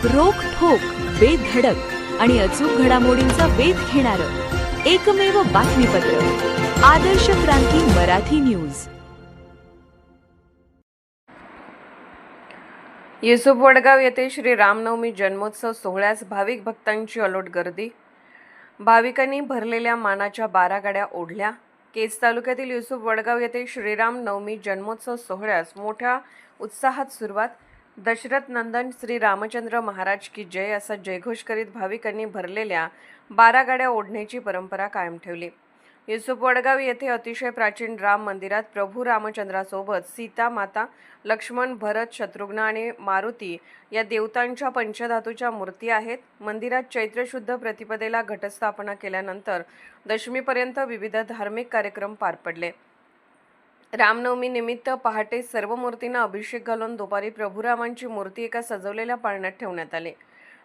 रोखठोक, बेधडक आणि अचूक घडामोडींचा वेध घेणारं एकमेव बातमीपत्र आदर्श क्रांती मराठी न्यूज. युसुफ वडगाव येथे श्री रामनवमी जन्मोत्सव सोहळ्यास भाविक भक्तांची अलोट गर्दी. भाविकांनी भरलेल्या मानाच्या 12 गाड्या ओढल्या. केज तालुक्यातील युसुफ वडगाव येथे श्रीराम नवमी जन्मोत्सव सोहळ्यास मोठ्या उत्साहात सुरुवात. दशरथ नंदन श्री रामचंद्र महाराज की जय असा जयघोष करीत भाविकांनी भरलेल्या 12 गाड्या ओढण्याची परंपरा कायम ठेवली. युसुफ वडगाव येथे अतिशय प्राचीन राम मंदिरात प्रभू रामचंद्रासोबत सीता माता, लक्ष्मण, भरत, शत्रुघ्न आणि मारुती या देवतांच्या पंचधातूच्या मूर्ती आहेत. मंदिरात चैत्र शुद्ध प्रतिपदेला घटस्थापना केल्यानंतर दशमीपर्यंत विविध धार्मिक कार्यक्रम पार पडले. रामनवमी निमित्त पहाटे सर्व मूर्तींना अभिषेक घालून दुपारी प्रभुरामांची मूर्ती एका सजवलेल्या पाळण्यात ठेवण्यात आली.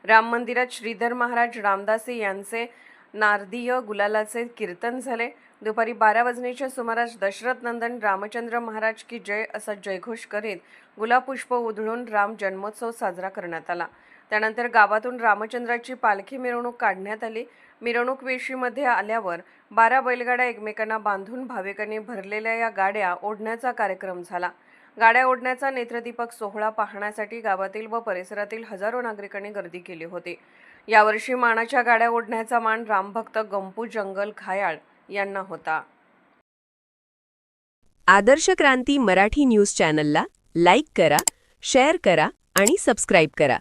राम मंदिरात श्रीधर महाराज रामदासी यांचे नारदीय गुलालाचे कीर्तन झाले. दुपारी 12 वाजण्याच्या सुमारास दशरथ नंदन रामचंद्र महाराज की जय असा जयघोष करीत गुलाबपुष्प उधळून राम जन्मोत्सव साजरा करण्यात आला. त्यानंतर गावातून रामचंद्राची पालखी मिरवणूक काढण्यात आली. मिरवणूक वेशीमध्ये आल्यावर 12 बैलगाड्या एकमेकांना बांधून भाविकांनी भरलेल्या या गाड्या ओढण्याचा कार्यक्रम झाला. गाड्या ओढण्याचा नेत्रदीपक सोहळा पाहण्यासाठी गावातील व परिसरातील हजारो नागरिकांनी गर्दी केली होती. यावर्षी मानाच्या गाड्या ओढण्याचा मान रामभक्त गंपू जंगल घायाळ यांना होता. आदर्श क्रांती मराठी न्यूज चॅनलला लाईक करा, शेअर करा आणि सबस्क्राईब करा.